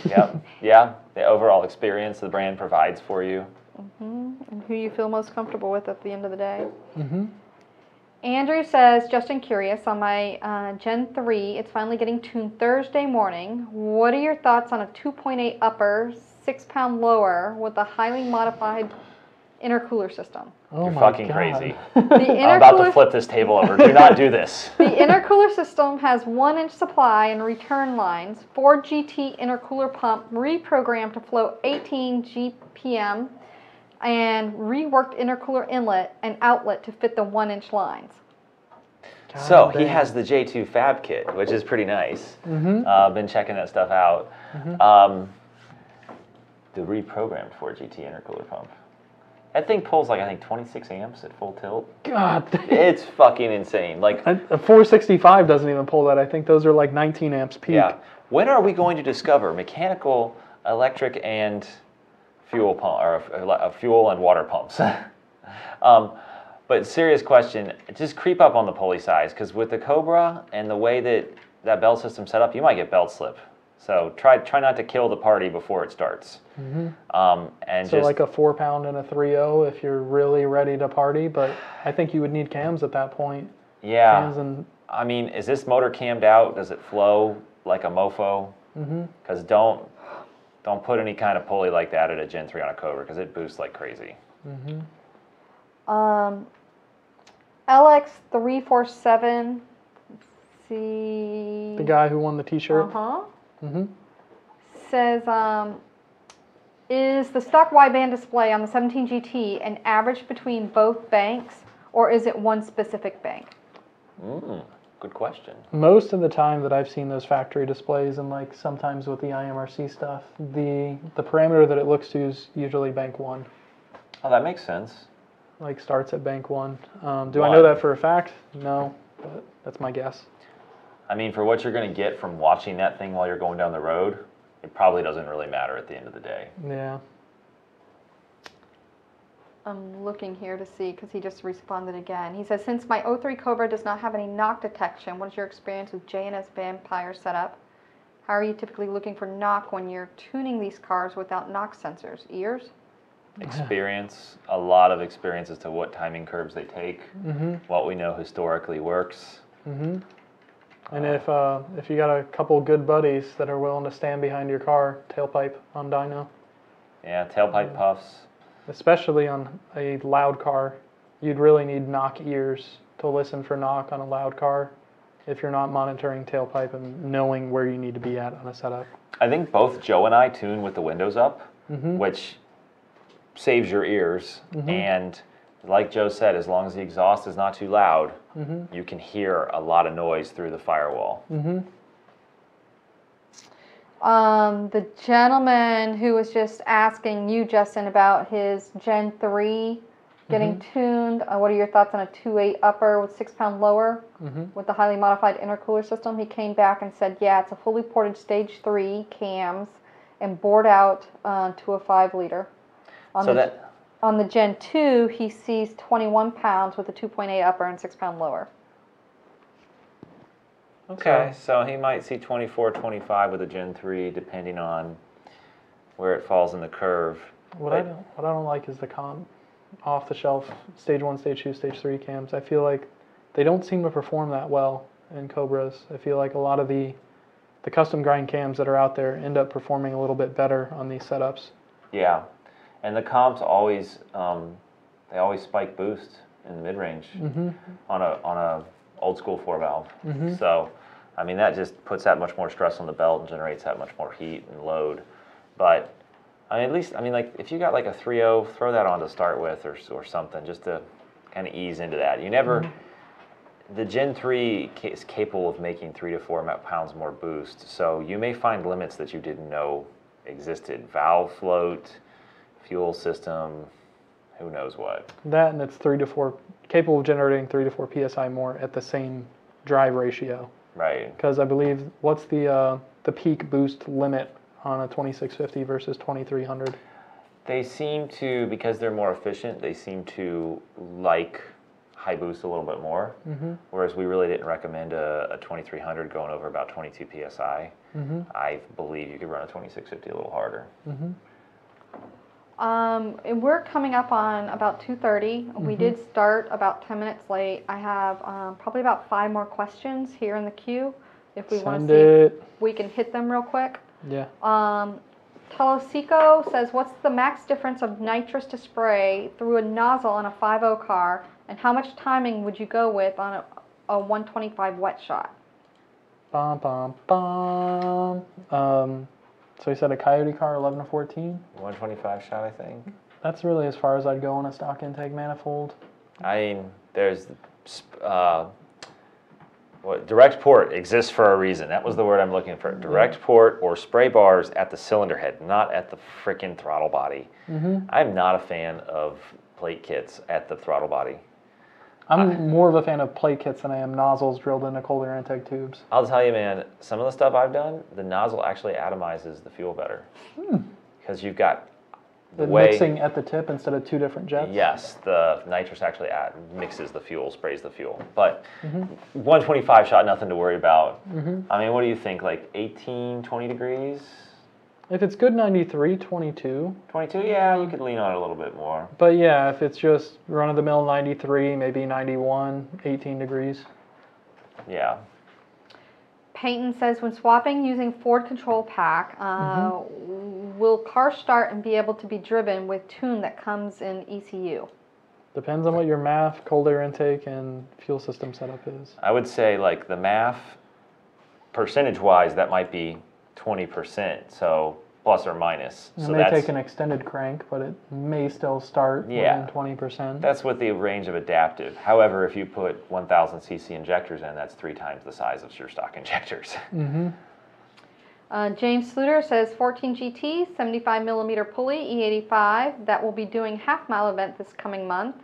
Yep. Yeah, the overall experience the brand provides for you. Mm-hmm. And who you feel most comfortable with at the end of the day. Mm-hmm. Andrew says, just curious, on my Gen 3, it's finally getting tuned Thursday morning. What are your thoughts on a 2.8 upper, 6-pound lower with a highly modified intercooler system? Oh, You're my fucking God. crazy. I'm about to flip this table over. Do not do this. The intercooler system has 1-inch supply and return lines, Ford GT intercooler pump reprogrammed to flow 18 GPM, and reworked intercooler inlet and outlet to fit the 1-inch lines. So he has the J2 Fab Kit, which is pretty nice. Mm-hmm. Been checking that stuff out. Mm-hmm. The reprogrammed Ford GT intercooler pump. That thing pulls like, I think, 26 amps at full tilt. God. It's fucking insane. Like A 465 doesn't even pull that. I think those are like 19 amps peak. Yeah. When are we going to discover mechanical, electric, and fuel pump, or fuel and water pumps? But serious question, just creep up on the pulley size, because with the Cobra and the way that belt system's set up, you might get belt slip. So try not to kill the party before it starts. Mm-hmm. And so just like a 4-pound and a 3.0 if you're really ready to party, but I think you would need cams at that point. yeah. Cams and I mean, is this motor cammed out? Does it flow like a mofo? Because don't put any kind of pulley like that at a Gen 3 on a Cobra, because it boosts like crazy. LX347, see. the guy who won the T-shirt. Says, is the stock wideband display on the 17 GT an average between both banks, or is it one specific bank? Good question. Most of the time that I've seen those factory displays, and like sometimes with the IMRC stuff, the parameter that it looks to is usually bank 1. Oh, that makes sense. Like starts at bank 1. Do I know that for a fact? No, but that's my guess. I mean, for what you're going to get from watching that thing while you're going down the road, it probably doesn't really matter at the end of the day. Yeah. I'm looking here to see, because he just responded again. He says, since my 03 Cobra does not have any knock detection, what is your experience with J&S Vampire setup? How are you typically looking for knock when you're tuning these cars without knock sensors? Ears? Experience, a lot of experience as to what timing curves they take, Mm-hmm. what we know historically works. Mm-hmm. And if you got a couple good buddies that are willing to stand behind your car, tailpipe on dyno. Yeah, tailpipe puffs. Especially on a loud car, you'd really need knock ears to listen for knock on a loud car if you're not monitoring tailpipe and knowing where you need to be at on a setup. I think both Joe and I tune with the windows up, Mm-hmm. which saves your ears. Mhm. And like Joe said, as long as the exhaust is not too loud, Mm-hmm. you can hear a lot of noise through the firewall. Mm-hmm. The gentleman who was just asking you, Justin, about his Gen 3 getting tuned, what are your thoughts on a 2.8 upper with 6-pound lower Mm-hmm. with the highly modified intercooler system? He came back and said, yeah, it's a fully ported stage 3 cams and bored out to a 5-liter. On the Gen 2, he sees 21 pounds with a 2.8 upper and 6-pound lower. Okay, so he might see 24, 25 with a Gen 3, depending on where it falls in the curve. What I don't like is the off-the-shelf stage 1, stage 2, stage 3 cams. I feel like they don't seem to perform that well in Cobras. I feel like a lot of the custom grind cams that are out there end up performing a little bit better on these setups. Yeah, and the comps always they always spike boost in the mid-range Mm-hmm. on a old school 4-valve. Mhm. So, I mean, that just puts that much more stress on the belt and generates that much more heat and load. But I mean, at least, I mean, like if you got like a 3.0, throw that on to start with or something, just to kind of ease into that. You never. The Gen 3 is capable of making 3 to 4 pounds more boost, so you may find limits that you didn't know existed. Valve float, fuel system, who knows what. That and it's 3 to 4, capable of generating 3 to 4 psi more at the same drive ratio. Right. Because I believe, what's the peak boost limit on a 2650 versus 2300? They seem to, because they're more efficient, they seem to like high boost a little bit more, whereas we really didn't recommend a 2300 going over about 22 psi. I believe you could run a 2650 a little harder. And we're coming up on about 2:30. We did start about 10 minutes late. I have probably about 5 more questions here in the queue. If we want to see if we can hit them real quick. Yeah. Telosico says, what's the max difference of nitrous to spray through a nozzle on a 5.0 car, and how much timing would you go with on a 125 wet shot? Bum, bum, bum. So he said a Coyote car, 11 to 14? 125 shot, I think. That's really as far as I'd go on a stock intake manifold. I mean, there's direct port exists for a reason. That was the word I'm looking for. Direct port or spray bars at the cylinder head, not at the frickin' throttle body. I'm not a fan of plate kits at the throttle body. I'm more of a fan of plate kits than I am nozzles drilled into cold air intake tubes. I'll tell you, man, some of the stuff I've done, the nozzle actually atomizes the fuel better. Because you've got The mixing at the tip instead of 2 different jets? Yes, the nitrous actually mixes the fuel, sprays the fuel. But 125 shot, nothing to worry about. I mean, what do you think, like 18, 20 degrees? If it's good 93, 22. 22, yeah, you could lean on it a little bit more. But yeah, if it's just run-of-the-mill 93, maybe 91, 18 degrees. Yeah. Peyton says, when swapping using Ford control pack, will car start and be able to be driven with tune that comes in ECU? Depends on what your MAF, cold air intake, and fuel system setup is. I would say like the MAF, percentage-wise, that might be 20%, so plus or minus. It So may that's, take an extended crank, but it may still start within 20%. that's with the range of adaptive. However, if you put 1,000 cc injectors in, that's 3 times the size of your stock injectors. James Sluter says 14 GT, 75 millimeter pulley, E85, that will be doing half-mile event this coming month.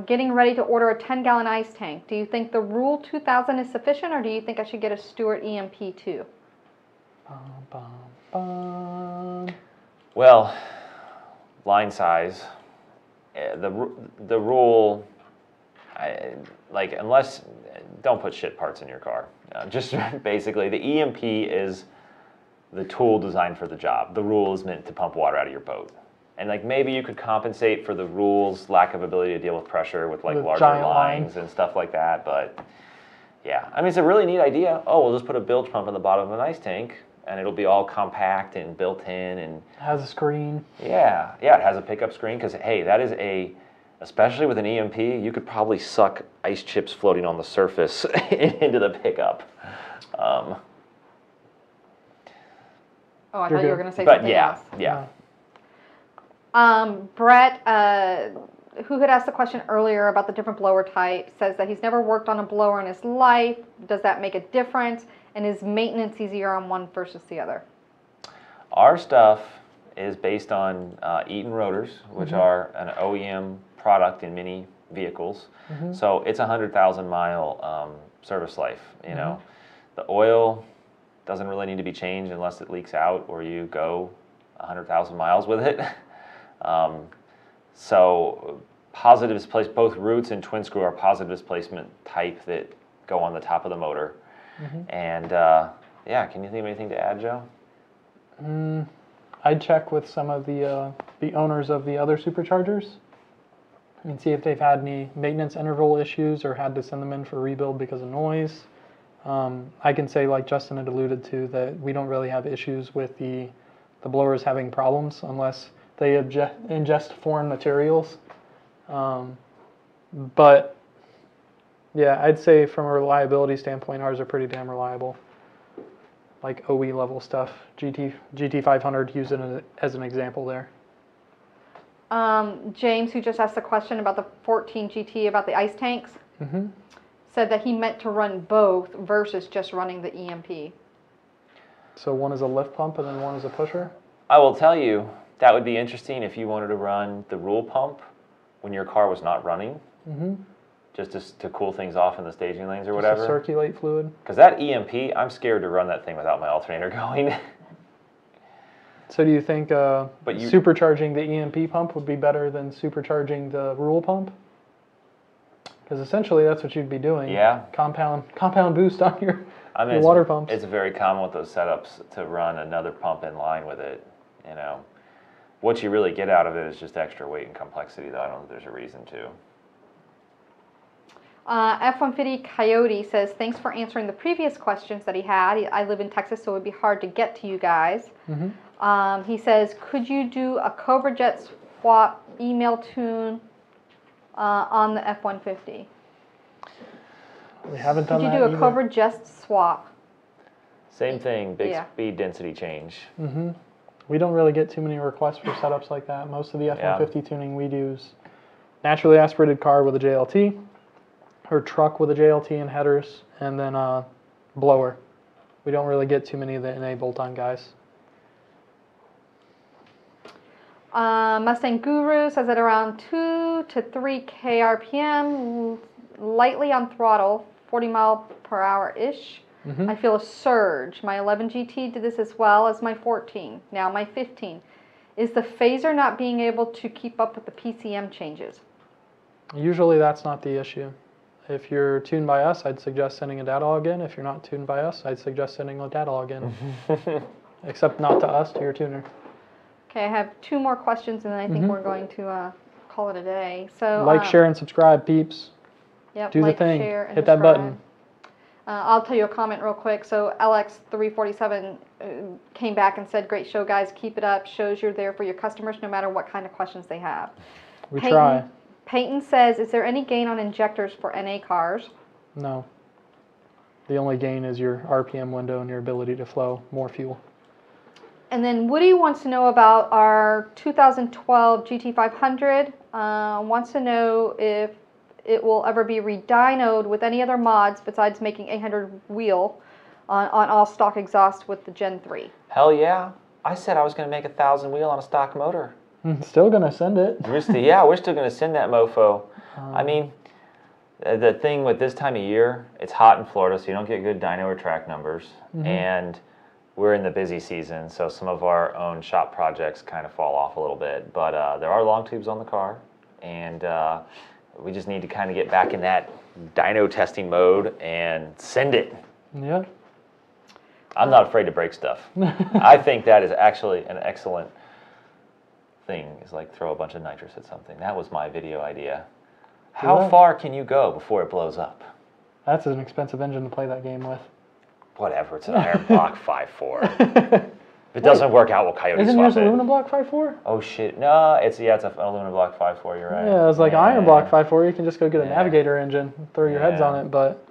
Getting ready to order a 10-gallon ice tank. Do you think the Rule 2000 is sufficient, or do you think I should get a Stewart EMP2? Well, line size, the rule unless, don't put shit parts in your car. Just basically, the EMP is the tool designed for the job. The rule is meant to pump water out of your boat. And like maybe you could compensate for the rule's lack of ability to deal with pressure with like larger lines and stuff like that. But yeah, I mean, it's a really neat idea. Oh, we'll just put a bilge pump in the bottom of an ice tank and it'll be all compact and built in. And it has a screen. Yeah, it has a pickup screen because, hey, that is especially with an EMP, you could probably suck ice chips floating on the surface into the pickup. Oh, I thought you were going to say something else. Yeah. Brett, who had asked the question earlier about the different blower types, says that he's never worked on a blower in his life. Does that make a difference? And is maintenance easier on one versus the other? Our stuff is based on Eaton rotors, which are an OEM product in many vehicles. So it's a 100,000 mile service life. You know, the oil doesn't really need to be changed unless it leaks out or you go 100,000 miles with it. So positive displacement, both roots and twin screw are positive displacement type that go on the top of the motor. And yeah, can you think of anything to add, Joe? I'd check with some of the owners of the other Superchargers and see if they've had any maintenance interval issues or had to send them in for rebuild because of noise. I can say, like Justin had alluded to, that we don't really have issues with the blowers having problems unless they ingest foreign materials. But yeah, I'd say from a reliability standpoint, ours are pretty damn reliable. Like OE level stuff. GT500, use it as an example there. James, who just asked the question about the 14 GT about the ice tanks, said that he meant to run both versus just running the EMP. So one is a lift pump and then one is a pusher? I will tell you, that would be interesting if you wanted to run the rule pump when your car was not running, just to cool things off in the staging lanes or whatever. Just to circulate fluid. Because that EMP, I'm scared to run that thing without my alternator going. So do you think supercharging the EMP pump would be better than supercharging the rule pump? Because essentially that's what you'd be doing. Yeah. Compound boost on your water pumps. It's very common with those setups to run another pump in line with it. You know, what you really get out of it is just extra weight and complexity, though I don't think there's a reason to. F-150 Coyote says, thanks for answering the previous questions that he had. I live in Texas, so it would be hard to get to you guys. He says, could you do a Cobra Jet swap email tune on the F-150? We haven't done that. Could you do a Cobra Jet swap? Same thing, big speed density change. We don't really get too many requests for setups like that. Most of the F-150 tuning we do is naturally aspirated car with a JLT, or truck with a JLT and headers, and then a blower. We don't really get too many of the NA bolt-on guys. Mustang Guru says at around 2 to 3 kRPM, lightly on throttle, 40 mile per hour-ish. I feel a surge. My 11 GT did this as well as my 14, now my 15. Is the phaser not being able to keep up with the PCM changes? Usually that's not the issue. If you're tuned by us, I'd suggest sending a data log in. If you're not tuned by us, I'd suggest sending a data log in. Except not to us, to your tuner. Okay, I have 2 more questions and then I think we're going to call it a day. So like, share, and subscribe, peeps. Yep, do the thing. Hit that button. I'll tell you a comment real quick. So LX347 came back and said, great show, guys. Keep it up. Shows you're there for your customers no matter what kind of questions they have. We try. Peyton says, is there any gain on injectors for NA cars? No. The only gain is your RPM window and your ability to flow more fuel. And then Woody wants to know about our 2012 GT500. Wants to know if it will ever be re-dynoed with any other mods besides making 800 wheel on all stock exhaust with the Gen 3. Hell yeah. I said I was going to make 1,000 wheel on a stock motor. Still going to send it. We're still going to send that mofo. I mean, the thing with this time of year, it's hot in Florida, so you don't get good dyno or track numbers. And we're in the busy season, so some of our own shop projects kind of fall off a little bit. But there are long tubes on the car, and We just need to kind of get back in that dyno testing mode and send it. Yeah. I'm not afraid to break stuff. I think that is actually an excellent thing, is like throw a bunch of nitrous at something. That was my video idea. How far can you go before it blows up? That's an expensive engine to play that game with. Whatever, it's an iron block 5.4. If it doesn't work out, we'll coyote Isn't swap yours it. aluminum block 5.4? Oh shit, no, it's an aluminum block 5.4, you're right. Yeah, it's like iron block 5.4. You can just go get a Yeah. Navigator engine, throw your heads Yeah. on it, but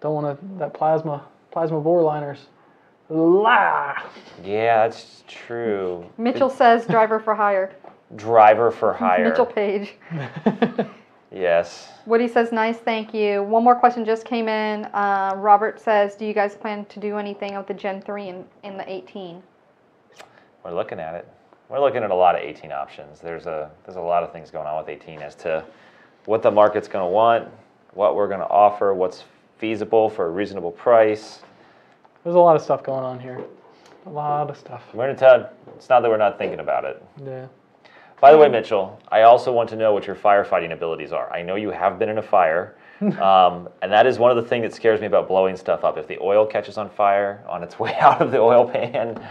don't want to, that plasma bore liners. La! Yeah, that's true. Mitchell says driver for hire. Driver for hire. Mitchell Page. Yes. Woody says, nice, thank you. One more question just came in. Robert says, do you guys plan to do anything with the Gen 3 in the 18? We're looking at it. We're looking at a lot of 18 options. There's a lot of things going on with 18 as to what the market's going to want, what we're going to offer, what's feasible for a reasonable price. There's a lot of stuff going on here. A lot of stuff. We're going to tell, it's not that we're not thinking about it. Yeah. By the way, Mitchell, I also want to know what your firefighting abilities are. I know you have been in a fire, and that is one of the things that scares me about blowing stuff up. If the oil catches on fire on its way out of the oil pan,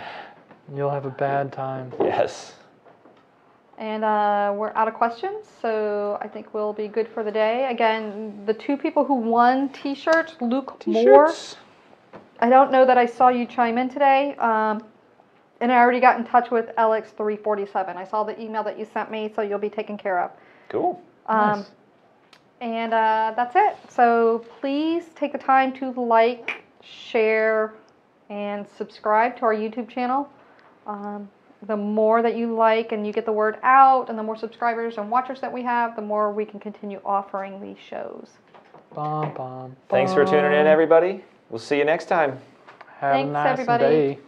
You'll have a bad time. yes. And we're out of questions, so I think we'll be good for the day. Again, the two people who won t-shirts, Luke Moore. I don't know that I saw you chime in today. And I already got in touch with LX347. I saw the email that you sent me, so you'll be taken care of. Cool. Nice. And that's it. So please take the time to like, share, and subscribe to our YouTube channel. The more that you like and you get the word out, and the more subscribers and watchers that we have, the more we can continue offering these shows. Bum, bum, Thanks for tuning in, bum. everybody. We'll see you next time. Have Thanks, a nice everybody. day.